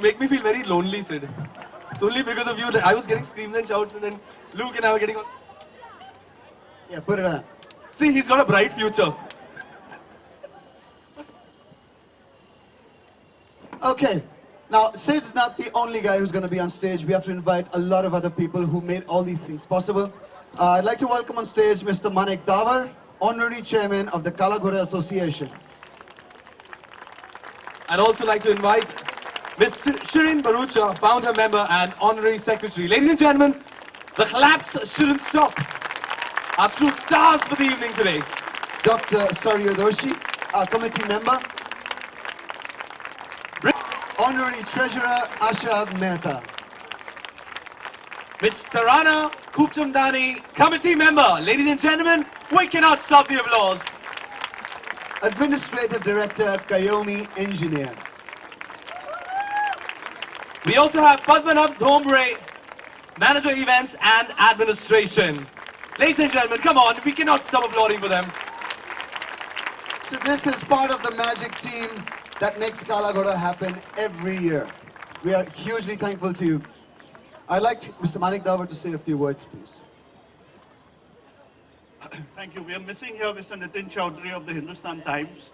make me feel very lonely, Sid. It's only because of you that I was getting screams and shouts, and then Luke and I were getting on. Yeah, put it on. See, he's got a bright future. Okay. Now, Sid's not the only guy who's going to be on stage. We have to invite a lot of other people who made all these things possible. I'd like to welcome on stage Mr. Manik Davar, Honorary Chairman of the Kala Ghoda Association. I'd also like to invite Ms. Shirin Barucha, founder member and honorary secretary. Ladies and gentlemen, the claps shouldn't stop. Our true stars for the evening today. Dr. Saryodoshi, our committee member. Honorary Treasurer Ashad Mehta. Ms. Tarana Kupchamdani, committee member. Ladies and gentlemen, we cannot stop the applause. Administrative Director Kayomi Engineer. We also have Padmanabh Dhombre, Manager Events and Administration. Ladies and gentlemen, come on, we cannot stop applauding for them. So this is part of the magic team that makes Kala Ghoda happen every year. We are hugely thankful to you. I'd like Mr. Manik Davar to say a few words, please. Thank you. We are missing here Mr. Nitin Chaudhary of the Hindustan Times,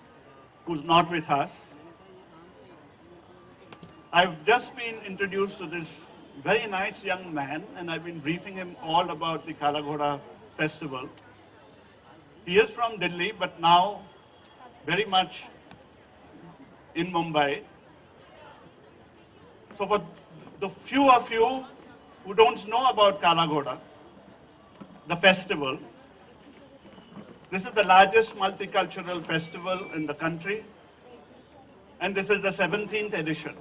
who's not with us. I've just been introduced to this very nice young man, and I've been briefing him all about the Kala Ghoda festival. He is from Delhi, but now very much in Mumbai. So for the few of you who don't know about Kala Ghoda, the festival, this is the largest multicultural festival in the country, and this is the 17th edition.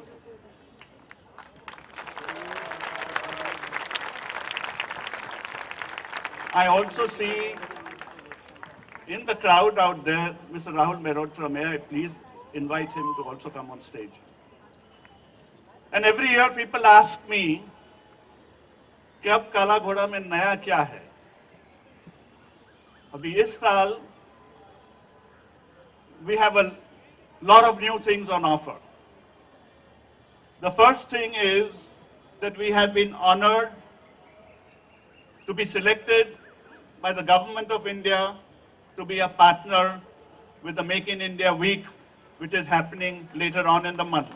I also see in the crowd out there, Mr. Rahul Malhotra. May I please invite him to also come on stage. And every year people ask me, कि अब काला घोड़ा में नया क्या है? अभी इस साल we have a lot of new things on offer. The first thing is that we have been honored to be selected by the government of India to be a partner with the Make in India Week, which is happening later on in the month.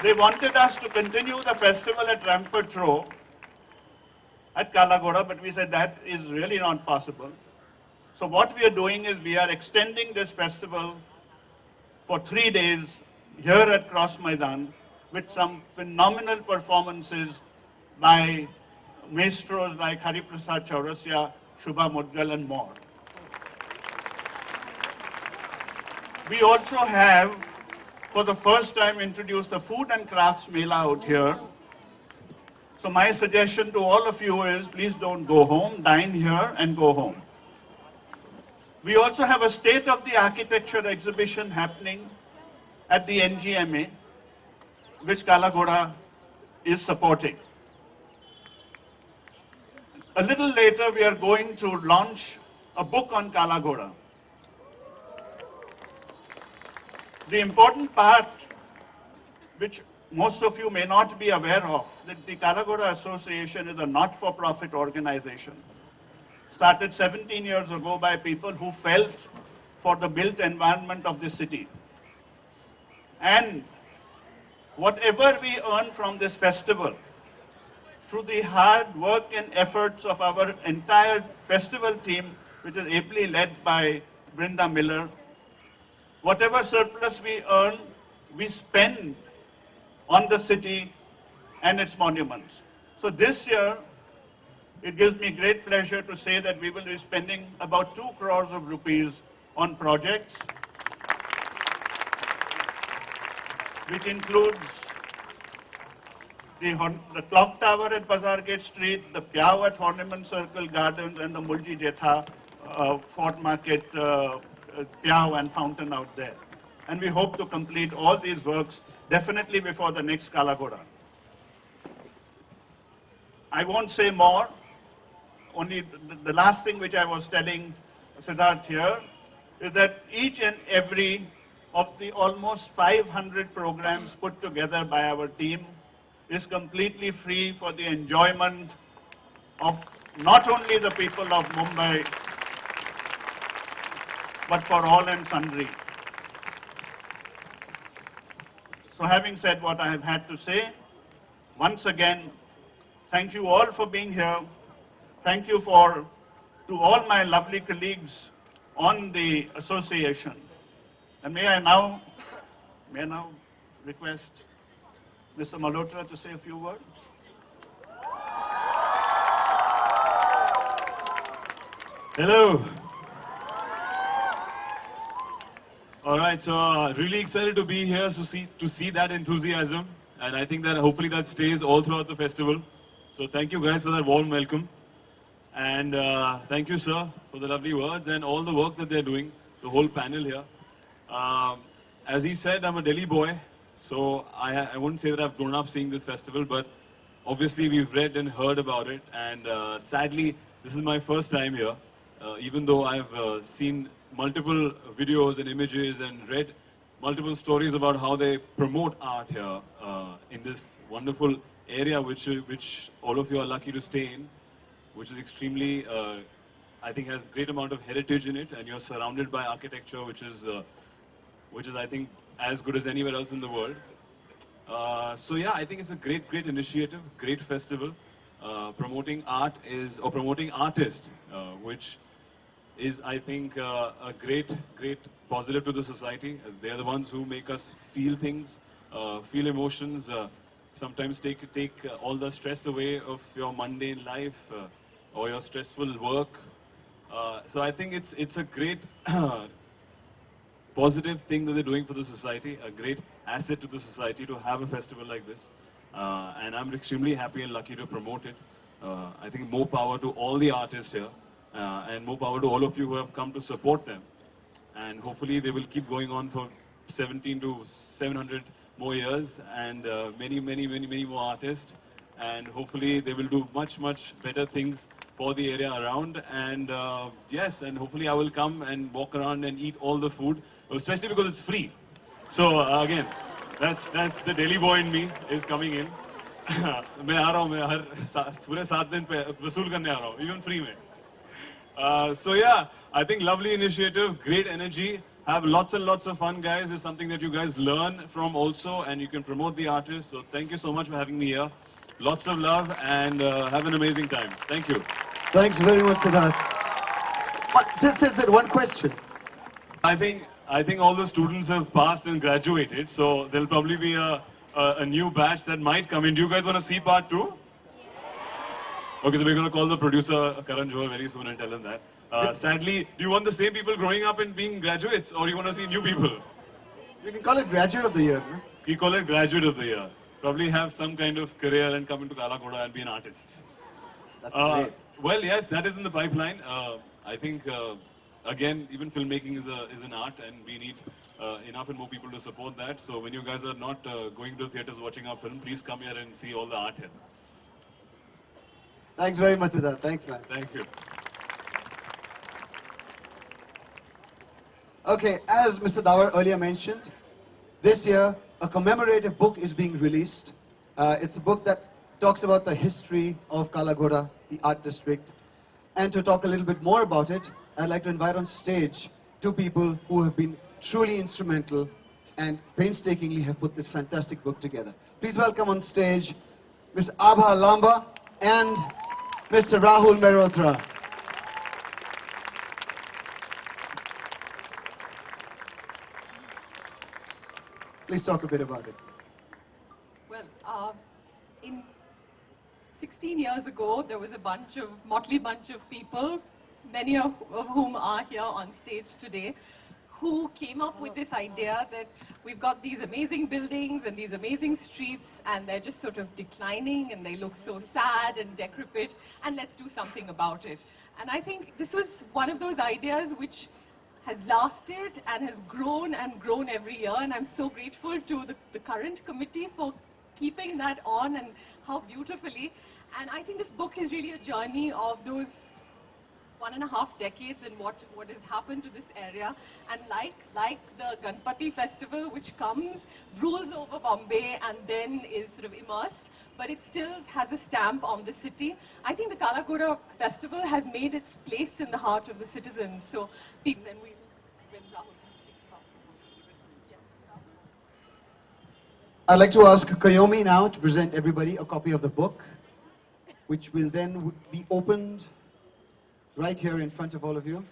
They wanted us to continue the festival at Rampart Row at Kala Ghoda, but we said that is really not possible. So what we are doing is we are extending this festival for 3 days here at Cross Maidan with some phenomenal performances by maestros like Hari Prasad Chaurasia, Shubha Mudgal and more. We also have, for the first time, introduced the Food and Crafts Mela out here. So my suggestion to all of you is, please don't go home, dine here and go home. We also have a state-of-the-architecture exhibition happening at the NGMA, which Kala Ghoda is supporting. A little later, we are going to launch a book on Kala Ghoda. The important part, which most of you may not be aware of, that the Kala Ghoda Association is a not-for-profit organization, started 17 years ago by people who felt for the built environment of the city. And whatever we earn from this festival, through the hard work and efforts of our entire festival team, which is ably led by Brinda Miller, whatever surplus we earn, we spend on the city and its monuments. So this year, it gives me great pleasure to say that we will be spending about 2 crores of rupees on projects, which includes the clock tower at Bazar Gate Street, the Pyao at Ornament Circle Gardens, and the Mulji Jetha Fort Market Pyao and fountain out there. And we hope to complete all these works definitely before the next Kala Ghoda. I won't say more. Only the last thing which I was telling Siddhart here is that each and every of the almost 500 programs put together by our team is completely free for the enjoyment of not only the people of Mumbai, but for all and sundry. So having said what I have had to say, once again, thank you all for being here. Thank you to all my lovely colleagues on the association. And may I now request Mr. Malhotra to say a few words? Hello. All right, so really excited to be here to see that enthusiasm, and I think that hopefully that stays all throughout the festival. So thank you guys for that warm welcome, and thank you, sir, for the lovely words and all the work that they're doing, the whole panel here. As he said, I'm a Delhi boy, so I wouldn't say that I've grown up seeing this festival, but obviously we've read and heard about it, and sadly, this is my first time here, even though I've seen multiple videos and images and read multiple stories about how they promote art here in this wonderful area which all of you are lucky to stay in, which is extremely, I think has great amount of heritage in it, and you're surrounded by architecture which is I think as good as anywhere else in the world. So yeah, I think it's a great initiative, great festival. Promoting art promoting artists, which is, I think, a great positive to the society. They're the ones who make us feel things, feel emotions, sometimes take all the stress away of your mundane life or your stressful work. So I think it's a great positive thing that they're doing for the society, a great asset to the society to have a festival like this. And I'm extremely happy and lucky to promote it. I think more power to all the artists here. And more power to all of you who have come to support them. And hopefully they will keep going on for 17 to 700 more years, and many more artists. And hopefully they will do much better things for the area around. And yes, and hopefully I will come and walk around and eat all the food, especially because it's free. So again, that's the Delhi boy in me is coming in. मैं आ रहा हूँ, मैं हर पूरे 7 दिन पे वसूल करने आ रहा हूँ, even free में. So yeah, I think lovely initiative, great energy. Have lots and lots of fun, guys. It's something that you guys learn from also, and you can promote the artists. So thank you so much for having me here. Lots of love, and have an amazing time. Thank you. Thanks very much, Siddhart. Sid, one question. I think all the students have passed and graduated, so there'll probably be a new batch that might come in. Do you guys want to see part 2? Okay, so we're going to call the producer, Karan Johar, very soon and tell him that. Sadly, do you want the same people growing up and being graduates, or you want to see new people? You can call it Graduate of the Year, no? We call it Graduate of the Year. Probably have some kind of career and come into Ghoda and be an artist. That's great. Well, yes, that is in the pipeline. I think, again, even filmmaking is an art, and we need enough and more people to support that. So when you guys are not going to the theatres watching our film, please come here and see all the art here. Thanks very much, Siddhart. Thanks, man. Thank you. Okay, as Mr. Dawar earlier mentioned, this year a commemorative book is being released. It's a book that talks about the history of Ghoda, the art district. And to talk a little bit more about it, I'd like to invite on stage 2 people who have been truly instrumental and painstakingly have put this fantastic book together. Please welcome on stage Ms. Abha Lamba and Mr. Rahul Malhotra. Please talk a bit about it. Well, in 16 years ago, there was a motley bunch of people, many of whom are here on stage today, who came up with this idea that we've got these amazing buildings and these amazing streets, and they're just sort of declining and they look so sad and decrepit, and let's do something about it. And I think this was one of those ideas which has lasted and has grown and grown every year, and I'm so grateful to the current committee for keeping that on, and how beautifully. And I think this book is really a journey of those 1.5 decades and what has happened to this area. And like the Ganpati festival, which comes, rules over Bombay and then is sort of immersed, but it still has a stamp on the city. I think the Kala Ghoda festival has made its place in the heart of the citizens. So then when Rahul can speak about it. Yes, Rahul. I'd like to ask Kayomi now to present everybody a copy of the book, which will then be opened right here in front of all of you.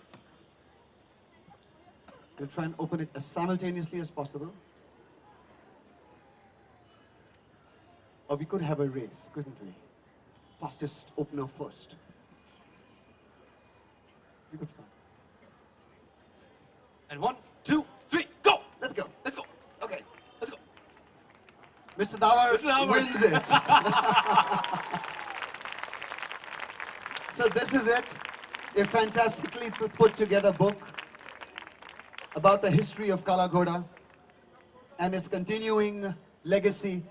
We'll try and open it as simultaneously as possible. Or we could have a race, couldn't we? Fastest opener first. We could find. And 1, 2, 3, go! Let's go. Let's go. Okay, let's go. Mr. Dawar Mr. Dawar. wins it. So this is it. A fantastically put together book about the history of Kala Ghoda and its continuing legacy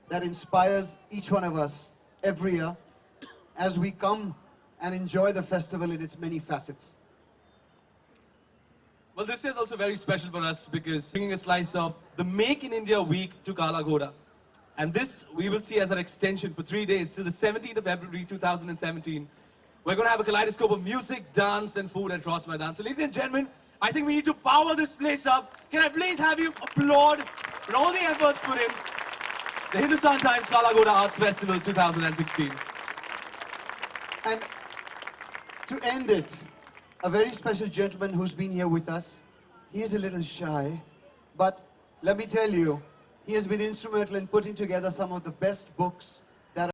that inspires each one of us every year as we come and enjoy the festival in its many facets. Well, this year is also very special for us because bringing a slice of the Make in India week to Kala Ghoda. And this we will see as an extension for 3 days till the 17th of February 2017. We're going to have a kaleidoscope of music, dance and food at Cross Maidan. So ladies and gentlemen, I think we need to power this place up. Can I please have you applaud for all the efforts put in the Hindustan Times Kala Ghoda Arts Festival 2016. And to end it, a very special gentleman who's been here with us. He is a little shy, but let me tell you, he has been instrumental in putting together some of the best books that